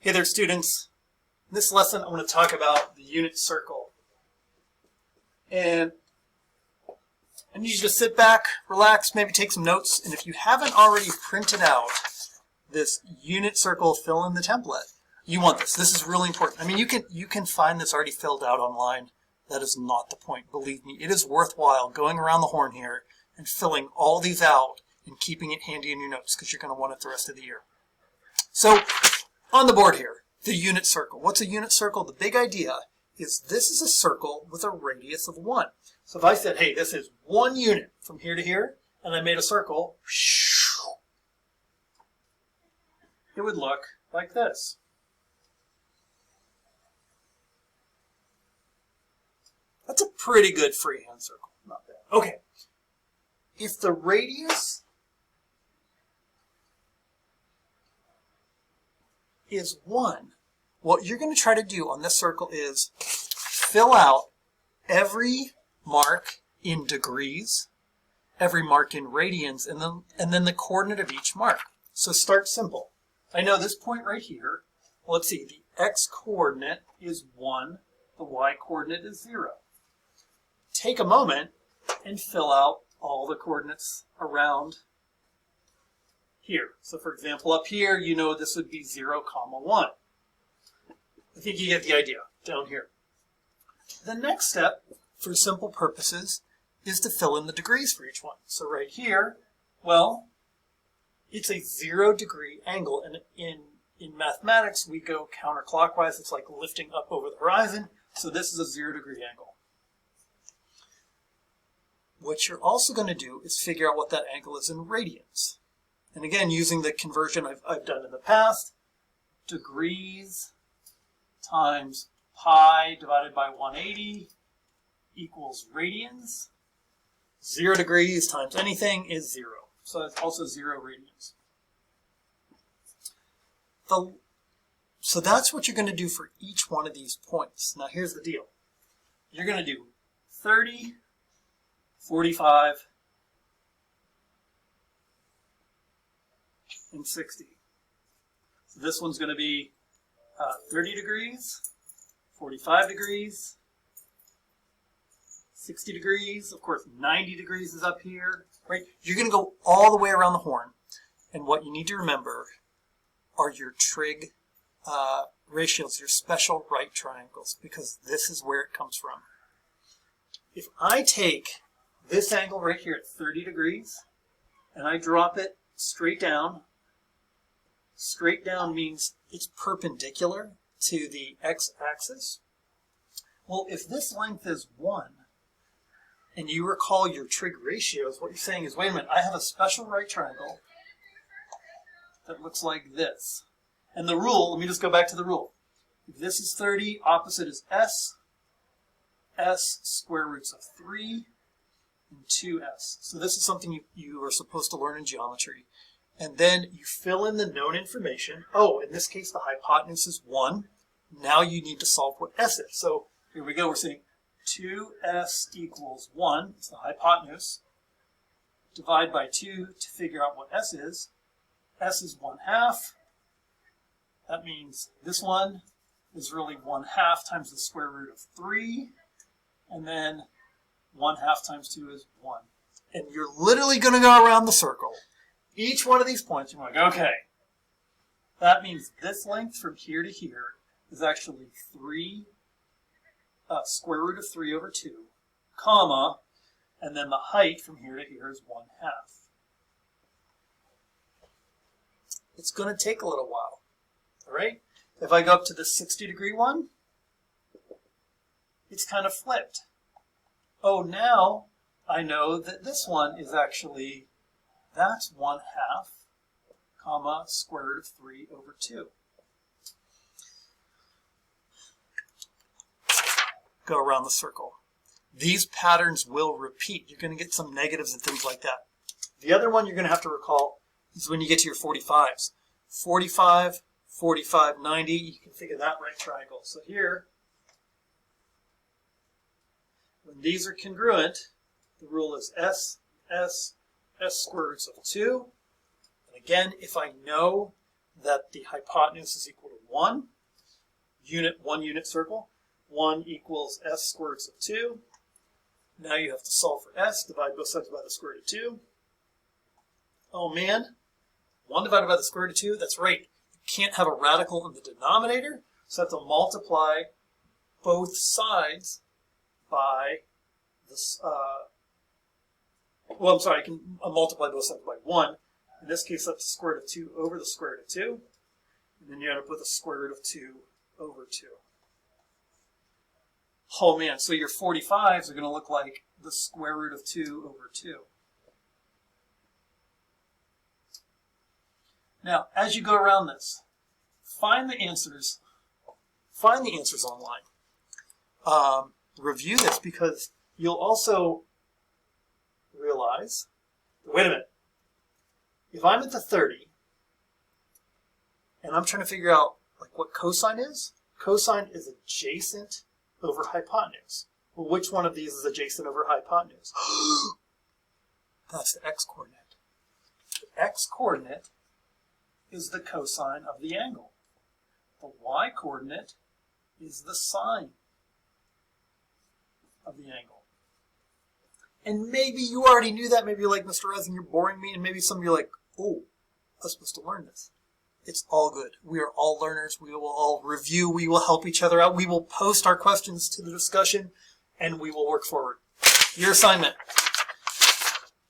Hey there, students. In this lesson, I'm going to talk about the unit circle. And I need you to sit back, relax, maybe take some notes. And if you haven't already printed out this unit circle fill in the template, you want this. This is really important. I mean, you can find this already filled out online. That is not the point. Believe me, it is worthwhile going around the horn here and filling all these out and keeping it handy in your notes because you're going to want it the rest of the year. So, on the board here, the unit circle. What's a unit circle? The big idea is this is a circle with a radius of 1. So if I said, hey, this is 1 unit from here to here, and I made a circle, it would look like this. That's a pretty good freehand circle. Not bad. Okay. If the radius is 1, what you're going to try to do on this circle is fill out every mark in degrees, every mark in radians, and then the coordinate of each mark. So start simple. I know this point right here, well, let's see, the x coordinate is 1, the y coordinate is 0. Take a moment and fill out all the coordinates around here. So for example, up here, you know this would be 0, 1. I think you get the idea down here. The next step, for simple purposes, is to fill in the degrees for each one. So right here, well, it's a 0-degree angle, and in mathematics, we go counterclockwise. It's like lifting up over the horizon. So this is a 0-degree angle. What you're also going to do is figure out what that angle is in radians. And again, using the conversion I've done in the past, degrees times pi divided by 180 equals radians. 0 degrees times anything is 0. So it's also 0 radians. So that's what you're going to do for each one of these points. Now here's the deal. You're going to do 30, 45, and 60. So this one's going to be 30 degrees, 45 degrees, 60 degrees, of course 90 degrees is up here, right? You're going to go all the way around the horn, and what you need to remember are your trig ratios, your special right triangles, because this is where it comes from. If I take this angle right here at 30 degrees, and I drop it straight down means it's perpendicular to the x-axis. Well, if this length is 1, and you recall your trig ratios, what you're saying is, wait a minute, I have a special right triangle that looks like this. And the rule, let me just go back to the rule. If this is 30, opposite is s square roots of 3, and 2s. So this is something you are supposed to learn in geometry. And then you fill in the known information. Oh, in this case, the hypotenuse is 1. Now you need to solve what s is. So here we go. We're saying 2s equals 1. It's the hypotenuse. Divide by 2 to figure out what s is. S is 1/2. That means this one is really 1/2 times the square root of 3. And then 1/2 times 2 is 1. And you're literally going to go around the circle. Each one of these points, you're like, okay, that means this length from here to here is actually 3, square root of 3 over 2, comma, and then the height from here to here is 1/2. It's going to take a little while, all right? If I go up to the 60-degree one, it's kind of flipped. Oh, now I know that this one is actually, that's 1/2, comma, square root of 3 over 2. Go around the circle. These patterns will repeat. You're going to get some negatives and things like that. The other one you're going to have to recall is when you get to your 45s. 45, 45, 90, you can think of that right triangle. So here, when these are congruent, the rule is s square roots of 2. And again, if I know that the hypotenuse is equal to 1. One unit circle. 1 equals s squared root of 2. Now you have to solve for s. Divide both sides by the square root of 2. Oh man, 1 divided by the square root of 2, that's right. You can't have a radical in the denominator, so I have to multiply both sides by this, well, I'm sorry, I can multiply both sides by 1. In this case, that's the square root of 2 over the square root of 2. And then you end up with a square root of 2 over 2. Oh man, so your 45s are going to look like the square root of 2 over 2. Now, as you go around this, find the answers online. Review this because you'll also realize, wait a minute, if I'm at the 30 and I'm trying to figure out like what cosine is adjacent over hypotenuse. Well, which one of these is adjacent over hypotenuse? That's the x-coordinate. The x-coordinate is the cosine of the angle. The y-coordinate is the sine of the angle. And maybe you already knew that. Maybe you're like, Mr. Resing, you're boring me. And maybe some of you are like, oh, I was supposed to learn this. It's all good. We are all learners. We will all review. We will help each other out. We will post our questions to the discussion, and we will work forward. Your assignment,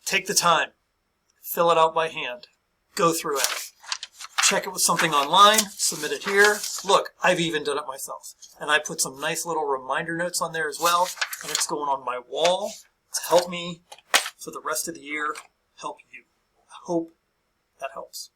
take the time, fill it out by hand, go through it, check it with something online, submit it here. Look, I've even done it myself. And I put some nice little reminder notes on there as well, and it's going on my wall to help me for the rest of the year, help you. I hope that helps.